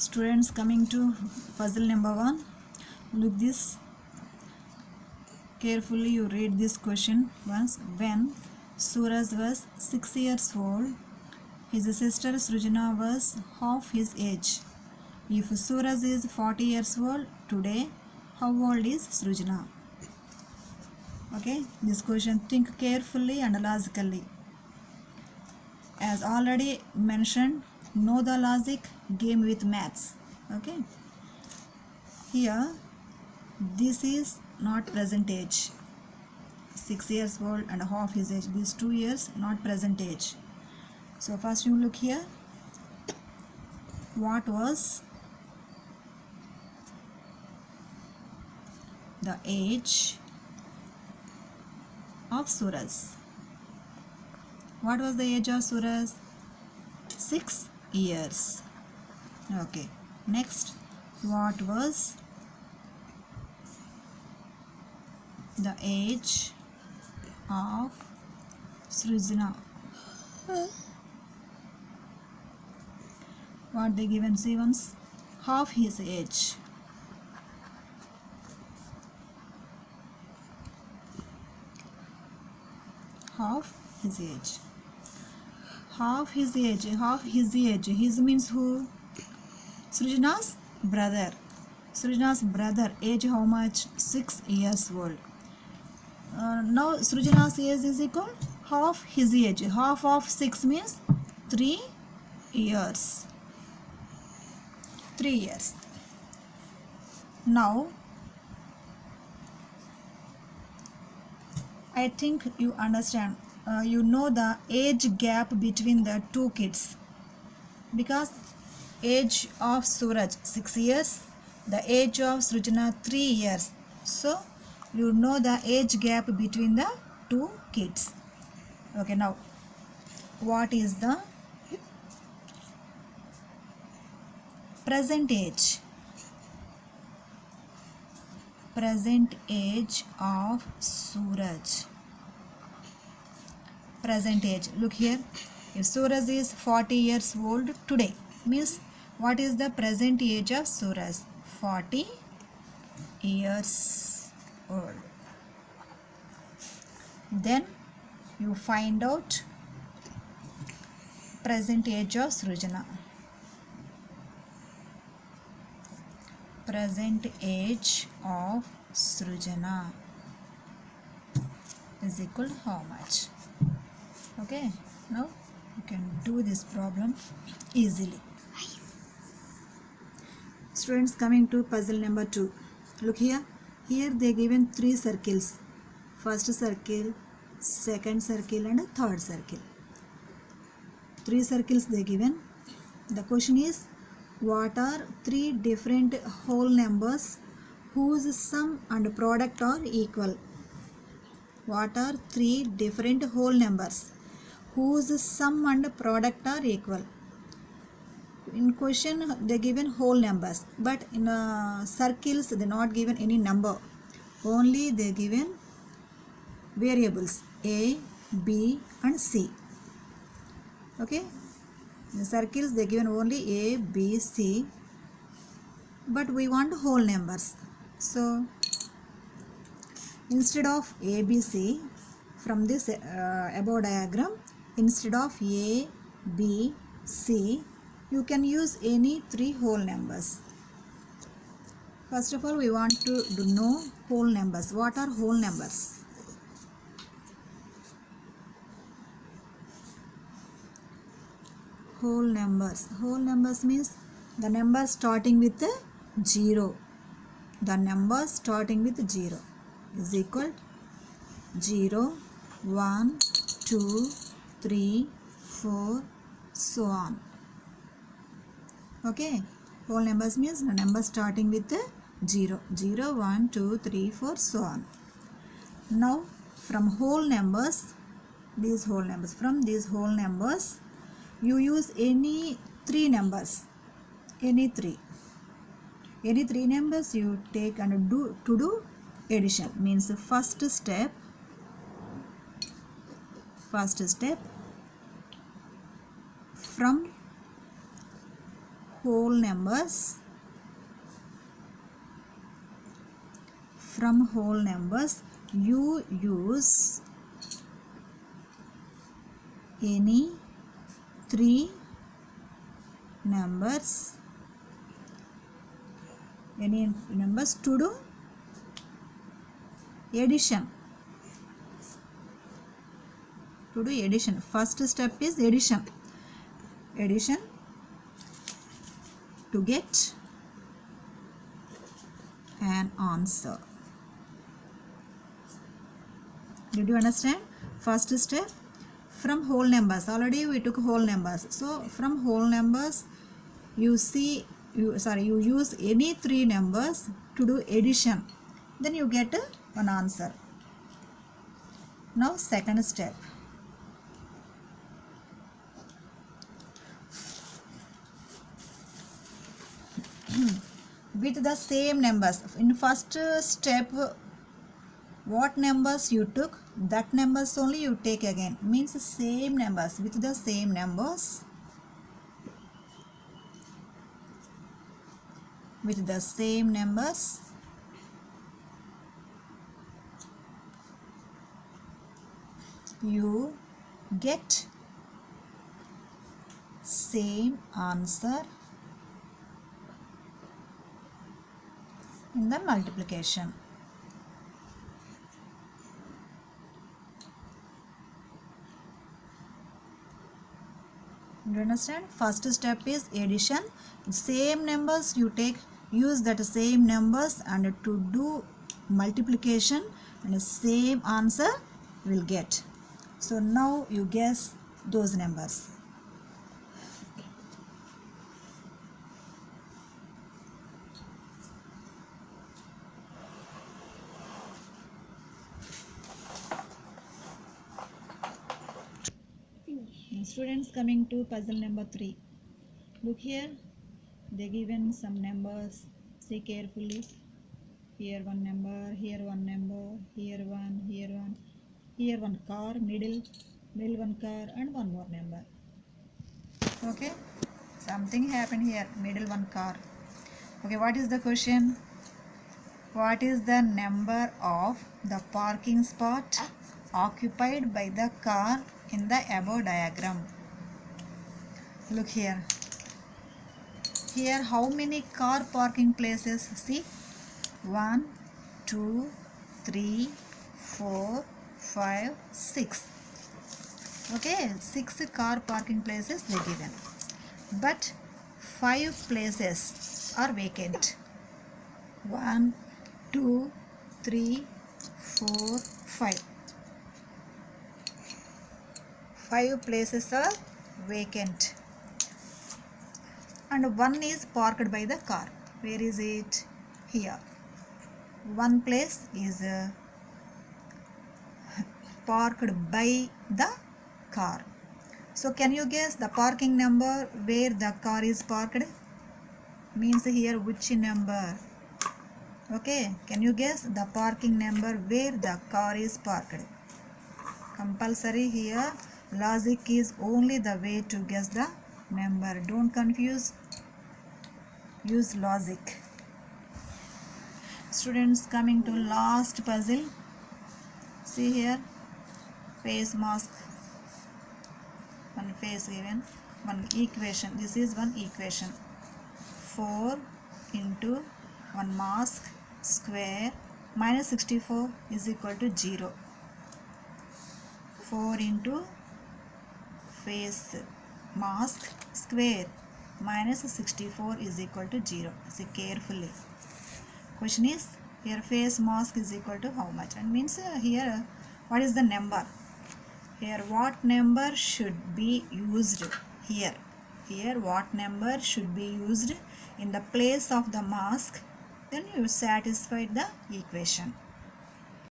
Students, coming to puzzle number 1. Look this carefully. You read this question once. When Suraj was 6 years old, his sister Srujana was half his age. If Suraj is 40 years old today, how old is Srujana? Okay, this question, think carefully and logically. As already mentioned, know the logic, game with maths. Okay, here this is not present age, 6 years old and half his age, these 2 years not present age. So first you look here, what was the age of Suraj? What was the age of Suraj? 6 years. Okay, next, what was the age of Srujana? What they given? See once, half his age. Half his age. Half his age. Half his age. His means who? Srujana's brother. Srujana's brother. Age how much? 6 years old. Now Srujana's age is equal half his age. Half of 6 means 3 years. 3 years. Now I think you understand. You know the age gap between the two kids, because age of Suraj 6 years, the age of Srujana 3 years. So you know the age gap between the two kids. Okay, now what is the present age? Present age of Suraj. Present age. Look here. If Suraj is 40 years old today, means what is the present age of Suraj? 40 years old. Then you find out present age of Srujana. Present age of Srujana is equal to how much? Okay, now you can do this problem easily. Students, coming to puzzle number 2. Look here. Here they given 3 circles. First circle, second circle and a third circle. 3 circles they given. The question is, what are 3 different whole numbers whose sum and product are equal? What are 3 different whole numbers whose sum and product are equal? In question they given whole numbers, but in circles they not given any number, only they given variables A, B and C. Okay, in circles they given only A, B, C, but we want whole numbers. So instead of A, B, C, from this above diagram, instead of A, B, C, you can use any 3 whole numbers. First of all, we want to know whole numbers. What are whole numbers? Whole numbers. Whole numbers means the number starting with 0. The number starting with 0 is equal 0, 1, 2, 3, 4, so on. Okay, whole numbers means the number starting with 0. 0, 1, 2, 3, 4, so on. Now from whole numbers, these whole numbers, from these whole numbers you use any 3 numbers, any 3 numbers you take and do addition. Means the first step from whole numbers, from whole numbers you use any three numbers to do addition. First step is addition to get an answer. Did you understand? First step, from whole numbers. Already we took whole numbers. So from whole numbers you use any three numbers to do addition. Then you get one answer. Now second step. With the same numbers. In first step, what numbers you took, that numbers only you take again. Means same numbers. With the same numbers. With the same numbers. You get same answer in the multiplication. You understand? First step is addition. Same numbers you take, use that same numbers and to do multiplication, and the same answer will get. So now you guess those numbers. Students, coming to puzzle number 3. Look here, they given some numbers. See carefully. Here one number, here one number, here one, here one, here one car, middle one car, and one more number. Okay, something happened here, middle one car. Okay, what is the question? What is the number of the parking spot occupied by the car in the above diagram? Look here. Here how many car parking places? See, 1, 2, 3, 4, 5, 6. Okay, 6 car parking places they given, but 5 places are vacant. 1, 2, 3, 4, 5. 5 places are vacant, and one is parked by the car. Where is it? Here. One place is parked by the car. So can you guess the parking number where the car is parked? Means here which number? Okay, can you guess the parking number where the car is parked? Compulsory here. Logic is only the way to guess the number. Don't confuse. Use logic. Students, coming to last puzzle. See here, face mask. One face given, one equation. This is one equation. 4 into 1 mask square minus 64 is equal to 0. 4 into face mask square minus 64 is equal to 0. See carefully. Question is, here face mask is equal to how much? And means here what is the number? Here what number should be used? Here what number should be used in the place of the mask? Then you satisfied the equation.